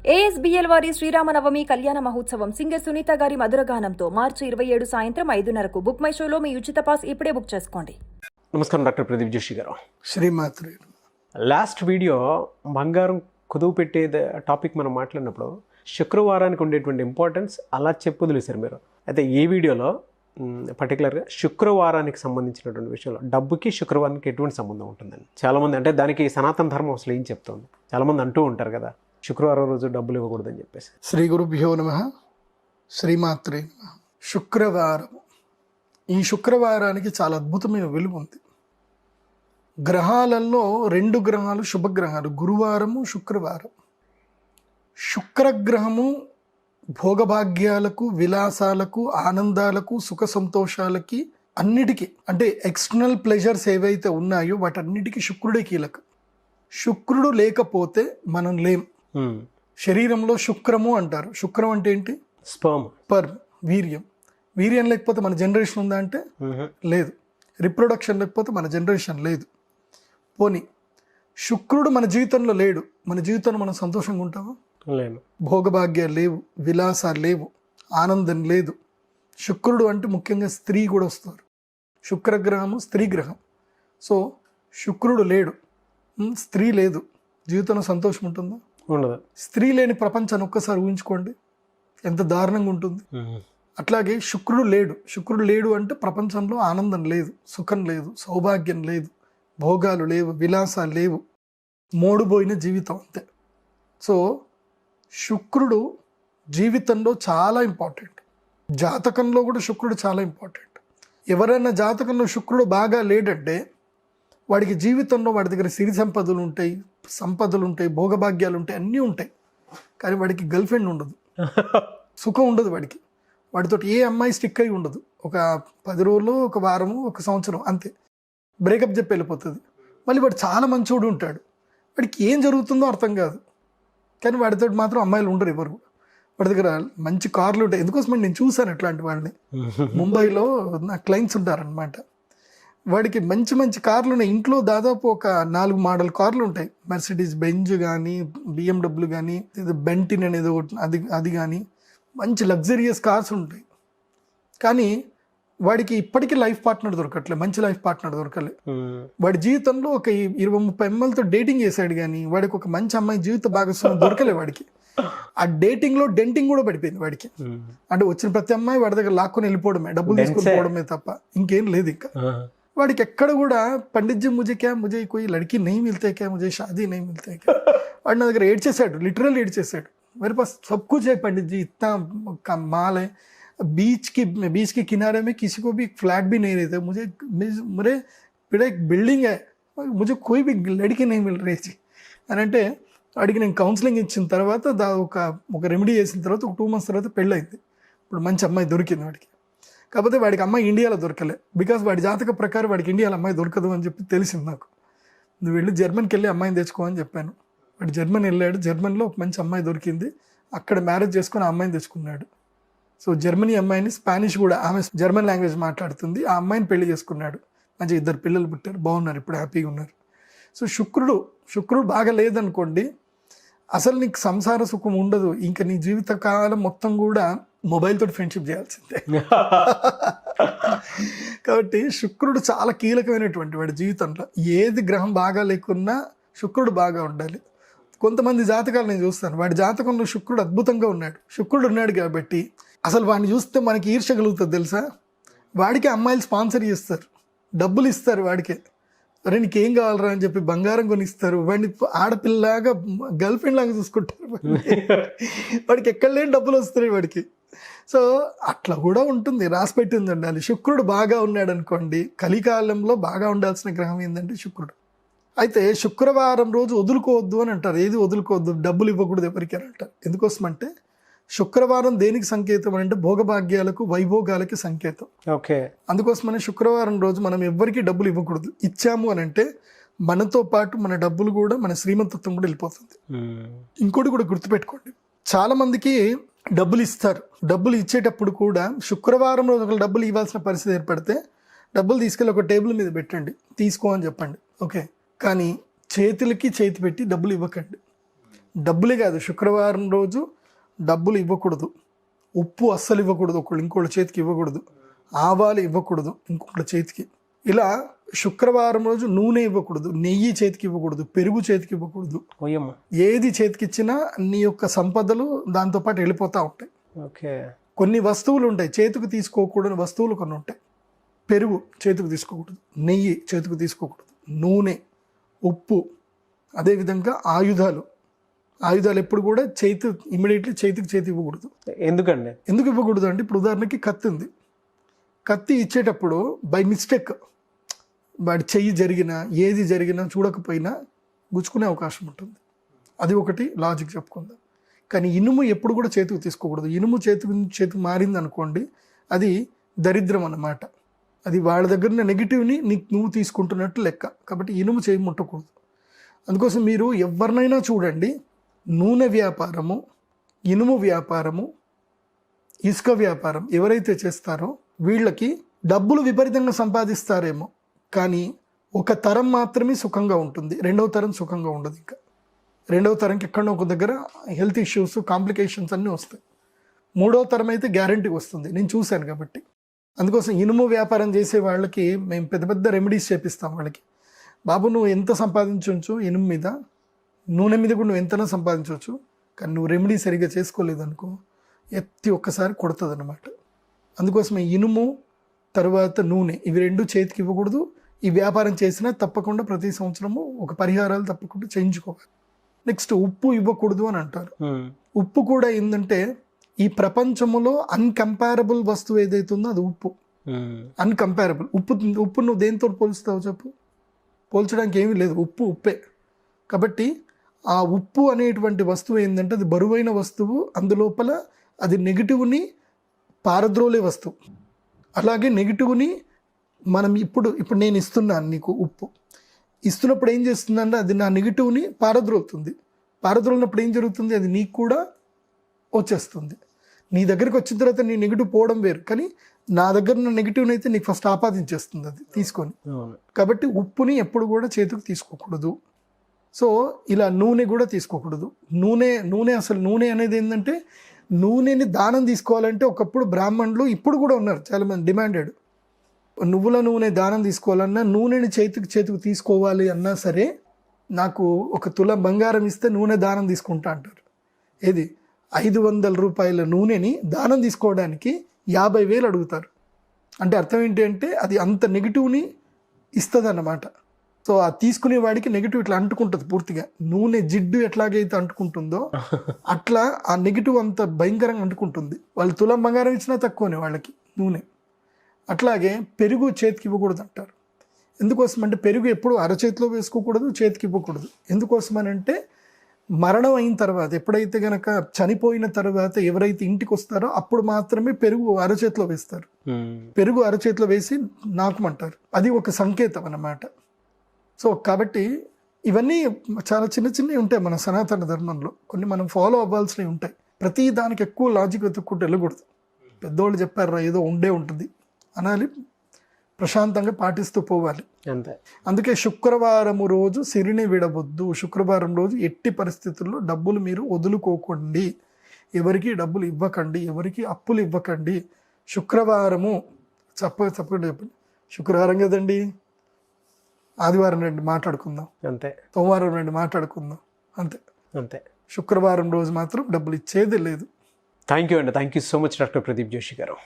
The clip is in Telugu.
ఏఎస్బిఎల్ వారి శ్రీరామనవమి కళ్యాణ మహోత్సవం సింగర్ సునీత గారి మధురగానంతో మార్చి 27 సాయంత్రం 5:30 బుక్ మై షోలో మీ ఉచిత పాస్ ఇప్పుడే బుక్ చేసుకోండి. నమస్కారం డాక్టర్ ప్రదీప్ జోషి గారు. శ్రీమాత్రి. లాస్ట్ వీడియో బంగారం కుదువు పెట్టే టాపిక్ మనం మాట్లాడినప్పుడు శుక్రవారానికి ఉండేటువంటి ఇంపార్టెన్స్ అలా చెప్పొదిలేశారు మీరు. అయితే ఈ వీడియోలో పర్టికులర్గా శుక్రవారానికి సంబంధించినటువంటి విషయంలో డబ్బుకి శుక్రవారానికి ఎటువంటి సంబంధం ఉంటుందని చాలామంది, అంటే దానికి సనాతన ధర్మం అసలు ఏం చెప్తుంది, చాలామంది అంటూ ఉంటారు కదా శుక్రవారం రోజు డబ్బులు ఇవ్వకూడదని చెప్పేసి. శ్రీ గురుభ్యో నమః. శ్రీమాత్రే నమః. శుక్రవారం, ఈ శుక్రవారానికి చాలా అద్భుతమైన విలువ ఉంది. గ్రహాలలో 2 గ్రహాలు శుభగ్రహాలు, గురువారము శుక్రవారం. శుక్రగ్రహము భోగభాగ్యాలకు, విలాసాలకు, ఆనందాలకు, సుఖ సంతోషాలకి, అన్నిటికీ, అంటే ఎక్స్టర్నల్ ప్లెజర్స్ ఏవైతే ఉన్నాయో వాటన్నిటికీ శుక్రుడే కీలకం. శుక్రుడు లేకపోతే మనం లేం. శరీరంలో శుక్రము అంటారు. శుక్రం అంటే ఏంటి? స్పర్మ్, వీర్యం. వీర్యం లేకపోతే మన జనరేషన్ ఉందా అంటే లేదు. రిప్రొడక్షన్ లేకపోతే మన జనరేషన్ లేదు. పోనీ శుక్రుడు మన జీవితంలో లేడు, మన జీవితంలో మనం సంతోషంగా ఉంటామా? లేదు. భోగభాగ్యాలు లేవు, విలాసాలు లేవు, ఆనందం లేదు. శుక్రుడు అంటే ముఖ్యంగా స్త్రీ కూడా వస్తారు. శుక్రగ్రహము స్త్రీ గ్రహం. సో శుక్రుడు లేడు, స్త్రీ లేదు, జీవితంలో సంతోషం ఉంటుందా? ఉండదు. స్త్రీ లేని ప్రపంచాన్ని ఒక్కసారి ఊహించుకోండి, ఎంత దారుణంగా ఉంటుంది. అట్లాగే శుక్రుడు లేడు అంటే ప్రపంచంలో ఆనందం లేదు, సుఖం లేదు, సౌభాగ్యం లేదు, భోగాలు లేవు, విలాసాలు లేవు, మోడుపోయిన జీవితం అంతే. సో శుక్రుడు జీవితంలో చాలా ఇంపార్టెంట్. జాతకంలో కూడా శుక్రుడు చాలా ఇంపార్టెంట్. ఎవరైనా జాతకంలో శుక్రుడు బాగా లేడంటే వాడికి జీవితంలో వాడి దగ్గర సిరి సంపదలు ఉంటాయి, భోగభాగ్యాలు ఉంటాయి, అన్నీ ఉంటాయి, కానీ వాడికి గర్ల్ ఫ్రెండ్ ఉండదు, సుఖం ఉండదు. వాడితో ఏ అమ్మాయి స్టిక్ అయి ఉండదు. ఒక 10 రోజులు, ఒక వారము, ఒక సంవత్సరం అంతే, బ్రేకప్ చెప్పి వెళ్ళిపోతుంది. మళ్ళీ వాడు చాలా మంచోడు ఉంటాడు, వాడికి ఏం జరుగుతుందో అర్థం కాదు, కానీ వాడితో మాత్రం అమ్మాయిలు ఉండరు ఎవరు. వాడి దగ్గర మంచి కార్లు ఉంటాయి. ఎందుకోసమని నేను చూశాను అట్లాంటి వాళ్ళని. ముంబైలో నా క్లయింట్స్ ఉంటారనమాట. వాడికి మంచి మంచి కార్లు ఉన్నాయి. ఇంట్లో దాదాపు ఒక 4 మోడల్ కార్లు ఉంటాయి. మెర్సిడీస్ బెంజ్ కానీ, BMW కానీ, బెంటిన్ అనేది అది కానీ, మంచి లగ్జరియస్ కార్స్ ఉంటాయి. కానీ వాడికి ఇప్పటికీ లైఫ్ పార్ట్నర్ దొరకట్లే, మంచి లైఫ్ పార్ట్నర్ దొరకలే. వాడి జీవితంలో ఒక 20-30 అమ్మాయిలతో డేటింగ్ చేశాడు, కానీ వాడికి ఒక మంచి అమ్మాయి జీవిత భాగస్వామి దొరకలే వాడికి. ఆ డేటింగ్లో డెంటింగ్ కూడా పడిపోయింది వాడికి. అంటే వచ్చిన ప్రతి అమ్మాయి వాడి దగ్గర లాక్కొని వెళ్ళిపోవడమే, డబ్బులు తీసుకొని పోవడమే తప్ప ఇంకేం లేదు. ఇంకా వాడికి ఎక్కడ కూడా పండిత్ జీ ముజే కోయి లड़की नहीं मिलते क्या, मुझे शादी नहीं मिलते क्या. వాడు నా దగ్గర ఏడ్చేశాడు, లిటరల్ ఏడ్చేశాడు. मेरे पास सब कुछ है पंडित जी, इतना कमाल है, बीच के किनारे में किसी को भी फ्लैट भी नहीं रहते, मेरे एक बिल्डिंग है, मुझे कोई भी लड़की नहीं मिल रही थी అని అంటే వాడికి నేను కౌన్సిలింగ్ ఇచ్చిన తర్వాత ఒక రెమెడీ చేసిన తర్వాత ఒక 2 months తర్వాత పెళ్ళయింది. ఇప్పుడు మంచి అమ్మాయి దొరికింది వాడికి. కాకపోతే వాడికి అమ్మాయి ఇండియాలో దొరకలే, బికాస్ వాడి జాతక ప్రకారం వాడికి ఇండియాలో అమ్మాయి దొరకదు అని చెప్పి తెలిసింది నాకు. నువ్వు వెళ్ళి జర్మన్కి వెళ్ళి అమ్మాయిని తెచ్చుకో అని చెప్పాను. వాడు జర్మన్ వెళ్ళాడు, జర్మన్లో ఒక మంచి అమ్మాయి దొరికింది, అక్కడ మ్యారేజ్ చేసుకొని ఆ అమ్మాయిని తెచ్చుకున్నాడు. సో జర్మనీ అమ్మాయిని, స్పానిష్ కూడా, ఆమె జర్మన్ లాంగ్వేజ్ మాట్లాడుతుంది, ఆ అమ్మాయిని పెళ్లి చేసుకున్నాడు. మంచిగా 2 పిల్లలు పుట్టారు, బాగున్నారు, ఇప్పుడు హ్యాపీగా ఉన్నారు. సో శుక్రుడు బాగా లేదనుకోండి, అసలు నీకు సంసార సుఖం ఉండదు. ఇంకా నీ జీవితకాలం మొత్తం కూడా మొబైల్ తోటి ఫ్రెండ్షిప్ చేయాల్సిందే. కాబట్టి శుక్రుడు చాలా కీలకమైనటువంటి వాడి జీవితంలో. ఏది గ్రహం బాగా లేకున్నా శుక్రుడు బాగా ఉండాలి. కొంతమంది జాతకాలు నేను చూస్తాను, వాడి జాతకంలో శుక్రుడు అద్భుతంగా ఉన్నాడు. శుక్రుడు ఉన్నాడు కాబట్టి అసలు వాడిని చూస్తే మనకి ఈర్ష్య కలుగుతుంది తెలుసా. వాడికి అమ్మాయిలు స్పాన్సర్ చేస్తారు, డబ్బులు ఇస్తారు వాడికే. అరే నీకేం కావాలరా అని చెప్పి బంగారం కొనిస్తారు. వాడిని ఆడపిల్లలాగా, గర్ల్ ఫ్రెండ్ లాగా చూసుకుంటారు. వాడికి ఎక్కడ లేని డబ్బులు వస్తున్నాయి వాడికి. సో అట్లా కూడా ఉంటుంది, రాసి పెట్టింది ఉండాలి. శుక్రుడు బాగా ఉన్నాడు అనుకోండి, కలికాలంలో బాగా ఉండాల్సిన గ్రహం ఏంటంటే శుక్రుడు. అయితే శుక్రవారం రోజు వదులుకోవద్దు అని అంటారు. ఏది వదులుకోవద్దు? డబ్బులు ఇవ్వకూడదు ఎవరికి అని అంటారు. ఎందుకోసమంటే శుక్రవారం దేనికి సంకేతం అంటే భోగభాగ్యాలకు, వైభోగాలకి సంకేతం. ఓకే. అందుకోసమనే శుక్రవారం రోజు మనం ఎవరికి డబ్బులు ఇవ్వకూడదు. ఇచ్చాము అని అంటే మనతో పాటు మన డబ్బులు కూడా, మన శ్రీమంతత్వం కూడా వెళ్ళిపోతుంది. ఇంకోటి కూడా గుర్తుపెట్టుకోండి, చాలా మందికి డబ్బులు ఇస్తారు. డబ్బులు ఇచ్చేటప్పుడు కూడా శుక్రవారం రోజు ఒకళ్ళు డబ్బులు ఇవ్వాల్సిన పరిస్థితి ఏర్పడితే డబ్బులు తీసుకెళ్ళి ఒక టేబుల్ మీద పెట్టండి, తీసుకో అని చెప్పండి, ఓకే. కానీ చేతులకి చేతి పెట్టి డబ్బులు ఇవ్వకండి. డబ్బులే కాదు, శుక్రవారం రోజు డబ్బులు ఇవ్వకూడదు, ఉప్పు అస్సలు ఇవ్వకూడదు, ఒకళ్ళు ఇంకోళ్ళ చేతికి ఇవ్వకూడదు, ఆవాలు ఇవ్వకూడదు ఇంకొకళ్ళ చేతికి. ఇలా శుక్రవారం రోజు నూనె ఇవ్వకూడదు, నెయ్యి చేతికి ఇవ్వకూడదు, పెరుగు చేతికి ఇవ్వకూడదు. ఓయమ్మ. ఏది చేతికి ఇచ్చినా నీ యొక్క సంపదలు దాంతోపాటు వెళ్ళిపోతూ ఉంటాయి. ఓకే. కొన్ని వస్తువులు ఉంటాయి చేతికి తీసుకోకూడని వస్తువులు కొన్ని ఉంటాయి. పెరుగు చేతికి తీసుకోకూడదు, నెయ్యి చేతికి తీసుకోకూడదు, నూనె, ఉప్పు, అదేవిధంగా ఆయుధాలు ఎప్పుడు కూడా ఇమ్మీడియట్లీ చేతికి ఇవ్వకూడదు. ఎందుకండి? ఎందుకు ఇవ్వకూడదు అంటే, ఇప్పుడు ఉదాహరణకి కత్తి ఉంది, కత్తి ఇచ్చేటప్పుడు బై మిస్టేక్ వాడి చెయ్యి జరిగినా ఏది జరిగినా చూడకపోయినా గుచ్చుకునే అవకాశం ఉంటుంది. అది ఒకటి లాజిక్ చెప్పుకుందాం. కానీ ఇనుము ఎప్పుడు కూడా చేతికి తీసుకోకూడదు. ఇనుము చేతికి మారింది అనుకోండి, అది దరిద్రం అన్నమాట. అది వాళ్ళ దగ్గర ఉన్న నెగిటివ్ని నువ్వు తీసుకుంటున్నట్టు లెక్క. కాబట్టి ఇనుము చేయి ముట్టకూడదు. అందుకోసం మీరు ఎవరినైనా చూడండి, నూనె వ్యాపారము, ఇనుము వ్యాపారము, ఇసుక వ్యాపారం ఎవరైతే చేస్తారో వీళ్ళకి డబ్బులు విపరీతంగా సంపాదిస్తారేమో, కానీ ఒక తరం మాత్రమే సుఖంగా ఉంటుంది, రెండవ తరం సుఖంగా ఉండదు. ఇంకా రెండవ తరంకి ఎక్కడో ఒక దగ్గర హెల్త్ ఇష్యూస్, కాంప్లికేషన్స్ అన్నీ వస్తాయి. మూడవ తరం అయితే గ్యారంటీ వస్తుంది, నేను చూశాను కాబట్టి. అందుకోసం ఇనుము వ్యాపారం చేసే వాళ్ళకి మేము పెద్ద పెద్ద రెమెడీస్ చేపిస్తాం. వాళ్ళకి, బాబు నువ్వు ఎంత సంపాదించవచ్చు ఇనుము మీద, నూనె మీద కూడా నువ్వు ఎంతైనా సంపాదించవచ్చు, కానీ నువ్వు రెమెడీ సరిగ్గా చేసుకోలేదనుకో ఎత్తి ఒక్కసారి కొడుతుంది అన్నమాట. అందుకోసమే ఇనుము తర్వాత నూనె ఇవి రెండు చేతికి ఇవ్వకూడదు. ఈ వ్యాపారం చేసినా తప్పకుండా ప్రతి సంవత్సరము ఒక పరిహారాలు తప్పకుండా చేయించుకోవాలి. నెక్స్ట్ ఉప్పు ఇవ్వకూడదు అని అంటారు. ఉప్పు కూడా ఏంటంటే, ఈ ప్రపంచంలో అన్కంపారబుల్ వస్తువు ఏదైతే ఉందో అది ఉప్పు. అన్కంపారబుల్. ఉప్పు నువ్వు దేంతో పోల్చుతావు చెప్పు? పోల్చడానికి ఏమీ లేదు, ఉప్పు ఉప్పే. కాబట్టి ఆ ఉప్పు అనేటువంటి వస్తువు ఏంటంటే అది బరువైన వస్తువు, అందులోపల అది నెగిటివ్ని పారద్రోలే వస్తువు. అలాగే నెగిటివ్ని మనం ఇప్పుడు నేను ఇస్తున్నాను నీకు ఉప్పు, ఇస్తున్నప్పుడు ఏం చేస్తుందంటే అది నా నెగిటివ్ని పారద్రోలుతుంది. పారద్రోలినప్పుడు ఏం జరుగుతుంది, అది నీకు కూడా వచ్చేస్తుంది. నీ దగ్గరికి వచ్చిన తర్వాత నీ నెగిటివ్ పోవడం వేరు, కానీ నా దగ్గర ఉన్న నెగిటివ్ని అయితే నీకు ఫస్ట్ ఆపాదించేస్తుంది అది తీసుకొని. కాబట్టి ఉప్పుని ఎప్పుడు కూడా చేతికి తీసుకోకూడదు. సో ఇలా నూనె కూడా తీసుకోకూడదు. నూనె అసలు నూనె అనేది ఏంటంటే, నూనెని దానం తీసుకోవాలంటే ఒకప్పుడు బ్రాహ్మణులు, ఇప్పుడు కూడా ఉన్నారు చాలామంది డిమాండెడ్, నువ్వుల నూనె దానం తీసుకోవాలన్నా, నూనెని చేతికి తీసుకోవాలి అన్నా సరే నాకు 1 తులం బంగారం ఇస్తే నూనె దానం తీసుకుంటా అంటారు. ఏది 500 రూపాయల నూనెని దానం తీసుకోవడానికి 50,000 అడుగుతారు. అంటే అర్థం ఏంటి అంటే అది అంత నెగిటివ్ని ఇస్తుంది అన్నమాట. సో ఆ తీసుకునే వాడికి నెగిటివ్ ఇట్లా అంటుకుంటుంది పూర్తిగా. నూనె జిడ్డు ఎట్లాగైతే అంటుకుంటుందో అట్లా ఆ నెగిటివ్ అంత భయంకరంగా అంటుకుంటుంది. వాళ్ళు తులం బంగారం ఇచ్చినా తక్కువనే వాళ్ళకి నూనె. అట్లాగే పెరుగు చేతికి ఇవ్వకూడదు అంటారు. ఎందుకోసం అంటే, పెరుగు ఎప్పుడు అరచేతిలో వేసుకోకూడదు, చేతికి ఇవ్వకూడదు. ఎందుకోసమనంటే, మరణం అయిన తర్వాత, ఎప్పుడైతే గనక చనిపోయిన తర్వాత ఎవరైతే ఇంటికి వస్తారో అప్పుడు మాత్రమే పెరుగు అరచేతిలో వేస్తారు. పెరుగు అరచేతిలో వేసి నాకమంటారు. అది ఒక సంకేతం అన్నమాట. సో కాబట్టి ఇవన్నీ చాలా చిన్నవి ఉంటాయి మన సనాతన ధర్మంలో. కొన్ని మనం ఫాలో అవ్వాల్సినవి ఉంటాయి. ప్రతి దానికి ఎక్కువ లాజిక్ వెతుక్కుంటూ వెళ్ళకూడదు. పెద్దోళ్ళు చెప్పారు ఏదో ఉండే ఉంటుంది అనాలి, ప్రశాంతంగా పాటిస్తూ పోవాలి. అంతే. అందుకే శుక్రవారం రోజు సిరిని విడవద్దు. శుక్రవారం రోజు ఎట్టి పరిస్థితుల్లో డబ్బులు మీరు వదులుకోకండి, ఎవరికి డబ్బులు ఇవ్వకండి, ఎవరికి అప్పులు ఇవ్వకండి. శుక్రవారము చెప్పండి శుక్రవారం కదండి, ఆదివారం రండి మాట్లాడుకుందాం, అంతే, సోమవారం రండి మాట్లాడుకుందాం, అంతే. శుక్రవారం రోజు మాత్రం డబ్బులు ఇచ్చేది లేదు. థ్యాంక్ యూ అండి. Thank you so much doctor Pradeep Joshi గారు.